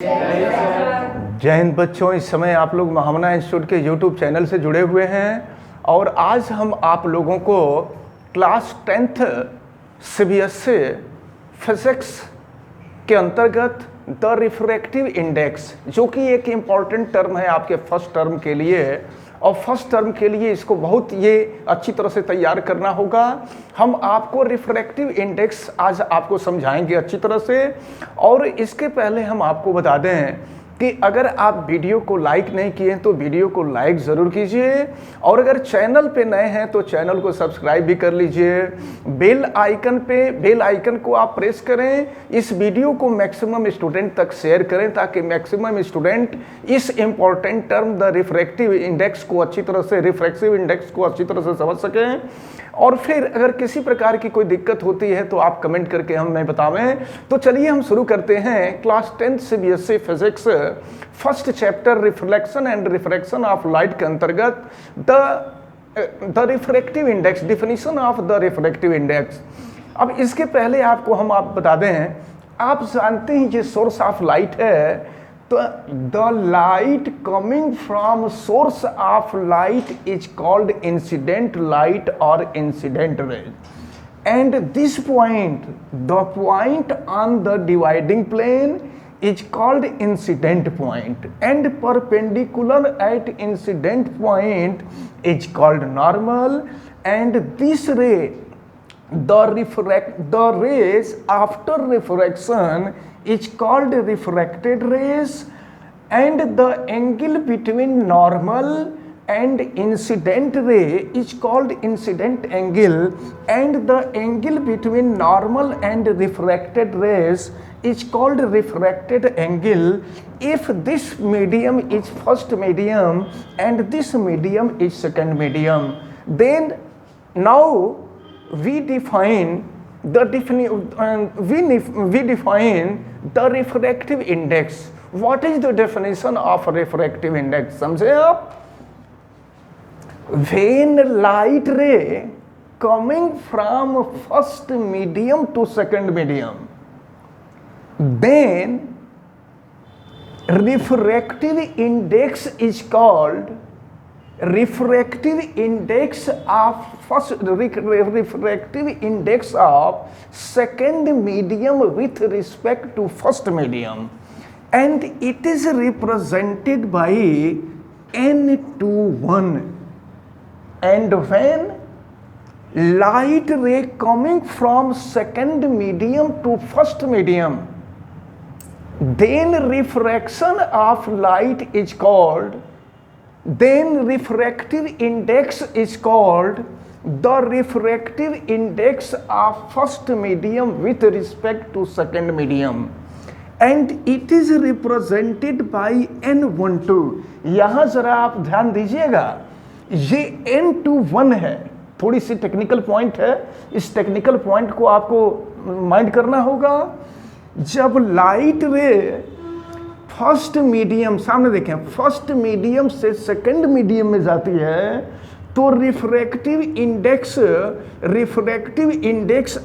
जय हिंद बच्चों। इस समय आप लोग महामना इंस्टीट्यूट के यूट्यूब चैनल से जुड़े हुए हैं और आज हम आप लोगों को क्लास 10th सीबीएसई फिजिक्स के अंतर्गत द रिफ्रैक्टिव इंडेक्स, जो कि एक इम्पॉर्टेंट टर्म है आपके फर्स्ट टर्म के लिए, और फर्स्ट टर्म के लिए इसको बहुत ये अच्छी तरह से तैयार करना होगा। हम आपको रिफ्रैक्टिव इंडेक्स आज आपको समझाएंगे अच्छी तरह से। और इसके पहले हम आपको बता दें कि अगर आप वीडियो को लाइक नहीं किए तो वीडियो को लाइक ज़रूर कीजिए, और अगर चैनल पे नए हैं तो चैनल को सब्सक्राइब भी कर लीजिए। बेल आइकन को आप प्रेस करें। इस वीडियो को मैक्सिमम स्टूडेंट तक शेयर करें ताकि मैक्सिमम स्टूडेंट इस important term the refractive index को अच्छी तरह से रिफ्रैक्टिव इंडेक्स को अच्छी तरह से समझ सकें। और फिर अगर किसी प्रकार की कोई दिक्कत होती है तो आप कमेंट करके हमें बतावें। तो चलिए हम शुरू करते हैं class 10th CBSE physics first chapter reflection and refraction of light के अंतर्गत the refractive index, definition of the refractive index. अब इसके पहले आप बता दें, आप जानते हैं जो सोर्स ऑफ लाइट है, तो the light coming from source of light is called incident light और incident rays, and this point, the point on the dividing plane is called incident point, and perpendicular at incident point is called normal, and this ray, the rays after refraction is called refracted rays, and the angle between normal and incident ray is called incident angle, and the angle between normal and refracted rays is called refracted angle if this medium is first medium and this medium is second medium. Then now we define the refractive index. What is the definition of refractive index? समझे आप? When light ray coming from first medium to second medium, then refractive index is called refractive index of second medium with respect to first medium, and it is represented by n/1. And when light ray coming from second medium to first medium, then refraction of light is called, then refractive index is called the refractive index of first medium with respect to second medium, and it is represented by n/2. यहाँ जरा आप ध्यान दीजिएगा, ये n/1 है। थोड़ी सी technical point है, इस टेक्निकल पॉइंट को आपको माइंड करना होगा। जब लाइट रे फर्स्ट मीडियम, सामने देखें, फर्स्ट मीडियम से सेकंड मीडियम में जाती है तो refractive index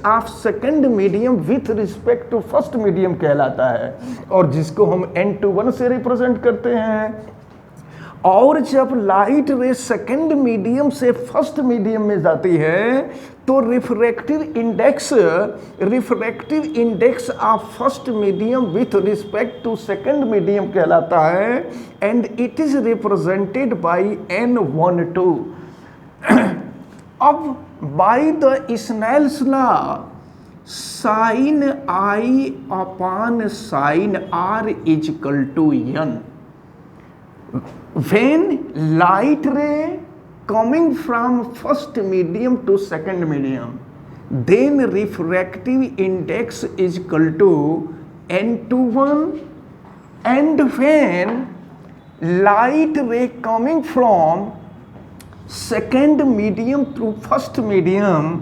of second medium with respect to first medium कहलाता है, और जिसको हम n/1 से रिप्रेजेंट करते हैं। और जब लाइट रे सेकंड मीडियम से फर्स्ट मीडियम में जाती है तो refractive index of first medium with respect to second medium कहलाता है, and it is represented by n/2। अब by the Snell's law, sine I upon sine R is equal to n। When light ray coming from first medium to second medium, then refractive index is equal to n/1, and when light ray coming from second medium to first medium,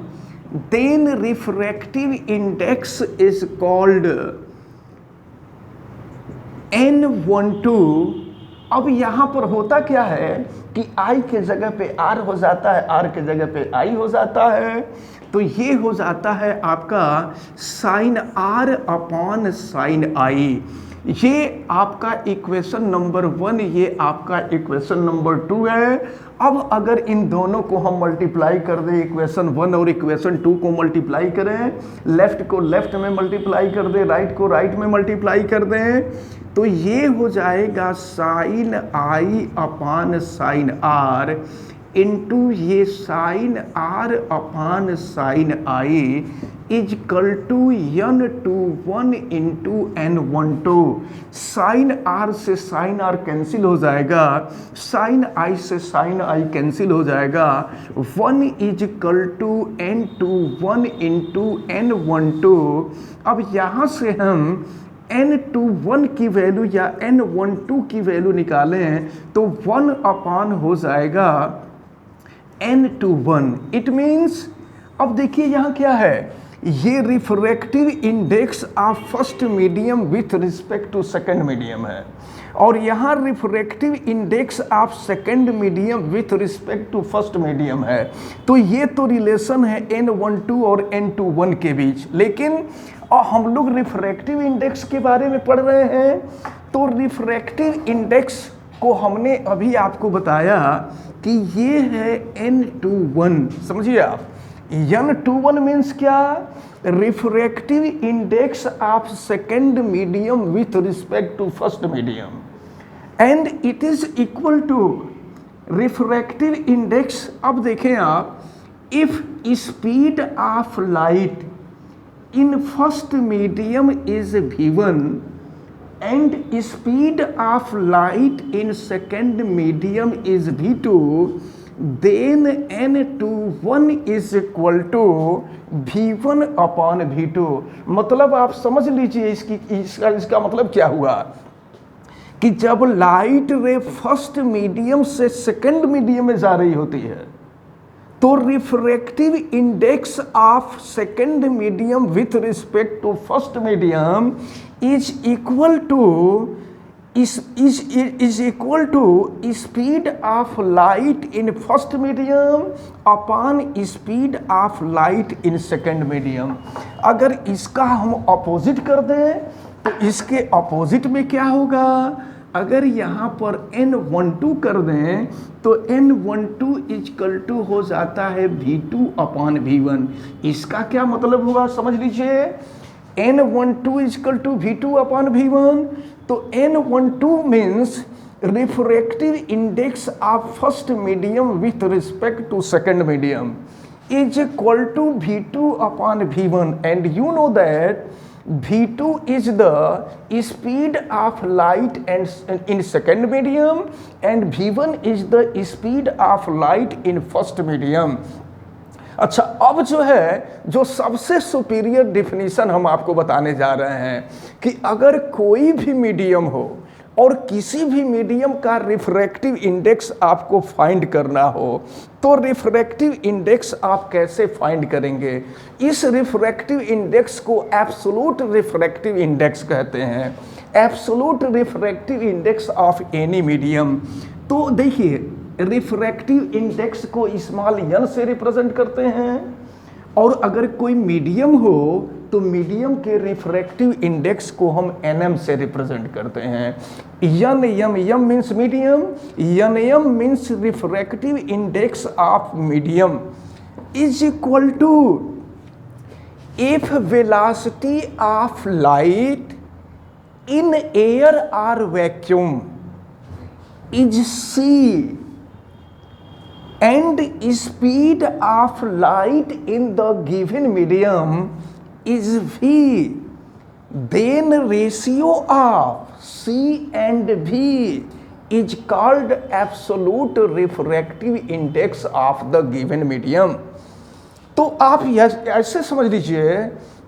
then refractive index is called n/2। अब यहाँ पर होता क्या है कि I के जगह पे R हो जाता है, R के जगह पे I हो जाता है, तो ये हो जाता है आपका sine R upon sine I। ये आपका इक्वेशन नंबर 1, ये आपका इक्वेशन नंबर 2 है। अब अगर इन दोनों को हम मल्टीप्लाई कर दें, इक्वेशन 1 और इक्वेशन 2 को मल्टीप्लाई करें, लेफ्ट को लेफ्ट में मल्टीप्लाई कर दें, राइट को राइट में मल्टीप्लाई कर दें, तो ये हो जाएगा sine i upon sine r into ये sine r upon sine i equal to n to 1 into n12। Sine r से साइन आर कैंसिल हो जाएगा, साइन आई से साइन आई कैंसिल हो जाएगा, 1 is equal to n to 1 into n12। अब यहाँ से हम n21 की वैल्यू या n12 की वैल्यू निकालें तो 1 अपान हो जाएगा n21। इट मीन्स, अब देखिए यहाँ क्या है, ये refractive index of first medium with respect to second medium है, और यहाँ refractive index of second medium with respect to first medium है। तो ये तो रिलेशन है n12 और n21 के बीच। लेकिन और हम लोग रिफ्रैक्टिव इंडेक्स के बारे में पढ़ रहे हैं, तो रिफ्रैक्टिव इंडेक्स को हमने अभी आपको बताया कि ये है n21। समझिए आप, n21 मीन्स क्या, refractive index of second medium with respect to first medium, and it is equal to refractive index. अब देखें आप, if speed of light in first medium is v1 and speed of light in second medium is v2, then n21 is equal to v1 upon v2। मतलब आप समझ लीजिए इसका मतलब क्या हुआ कि जब लाइट रे फर्स्ट मीडियम से सेकंड मीडियम में जा रही होती है, तो refractive index of second medium with respect to first medium is equal to speed of light in first medium upon speed of light in second medium. अगर इसका हम अपोजिट कर दें तो इसके अपोजिट में क्या होगा, अगर यहाँ पर n12 कर दें तो n12 इजकल टू हो जाता है v2 अपॉन v1। इसका क्या मतलब होगा समझ लीजिए, n12 is equal to v2 upon v1, तो n12 means refractive index of first medium with respect to second medium is equal to v2 upon v1, and you know that v2 is the speed of light and in second medium and v1 is the speed of light in first medium। अच्छा, अब जो है, जो सबसे superior definition हम आपको बताने जा रहे हैं कि अगर कोई भी मीडियम हो और किसी भी मीडियम का रिफ्रैक्टिव इंडेक्स आपको फाइंड करना हो, तो रिफ्रैक्टिव इंडेक्स आप कैसे फाइंड करेंगे। इस रिफ्रैक्टिव इंडेक्स को एब्सोल्यूट रिफ्रैक्टिव इंडेक्स कहते हैं, absolute refractive index of any medium. तो देखिए, रिफ्रैक्टिव इंडेक्स को स्मॉल n से रिप्रेजेंट करते हैं, और अगर कोई मीडियम हो तो मीडियम के रिफ्रैक्टिव इंडेक्स को हम nm से रिप्रेजेंट करते हैं। m means medium, nm means refractive index of medium is equal to if velocity of light in air और vacuum is c and speed of light in the given medium is v, then ratio of c and v is called absolute refractive index of the given medium। तो आप ऐसे समझ लीजिए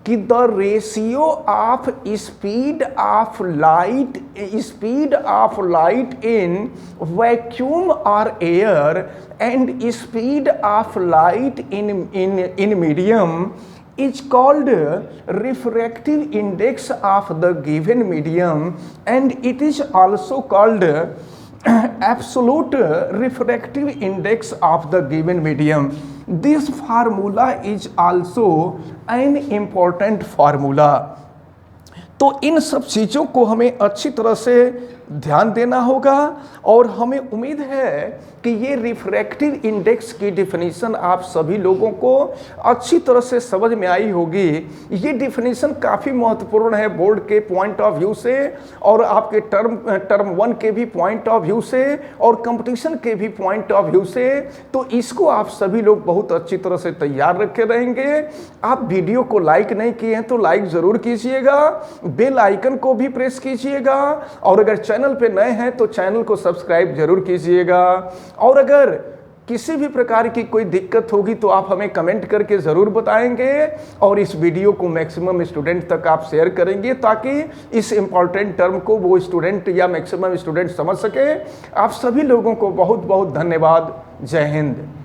कि the ratio of speed of light in vacuum और air and speed of light in medium is called refractive index of the given medium, and it is also called absolute refractive index of the given medium। This formula is also an important formula। तो इन सब चीज़ों को हमें अच्छी तरह से ध्यान देना होगा और हमें उम्मीद है कि ये रिफ्रैक्टिव इंडेक्स की डिफिनीशन आप सभी लोगों को अच्छी तरह से समझ में आई होगी। ये डिफिनीशन काफ़ी महत्वपूर्ण है बोर्ड के पॉइंट ऑफ व्यू से और आपके टर्म 1 के भी पॉइंट ऑफ व्यू से और कंपटीशन के भी पॉइंट ऑफ व्यू से। तो इसको आप सभी लोग बहुत अच्छी तरह से तैयार रखे रहेंगे। आप वीडियो को लाइक नहीं किए हैं तो लाइक ज़रूर कीजिएगा, बेल आइकन को भी प्रेस कीजिएगा और अगर चैनल पे नए हैं तो चैनल को सब्सक्राइब जरूर कीजिएगा। और अगर किसी भी प्रकार की कोई दिक्कत होगी तो आप हमें कमेंट करके ज़रूर बताएंगे और इस वीडियो को मैक्सिमम स्टूडेंट तक आप शेयर करेंगे ताकि इस इम्पॉर्टेंट टर्म को वो स्टूडेंट या मैक्सिमम स्टूडेंट समझ सके। आप सभी लोगों को बहुत बहुत धन्यवाद। जय हिंद।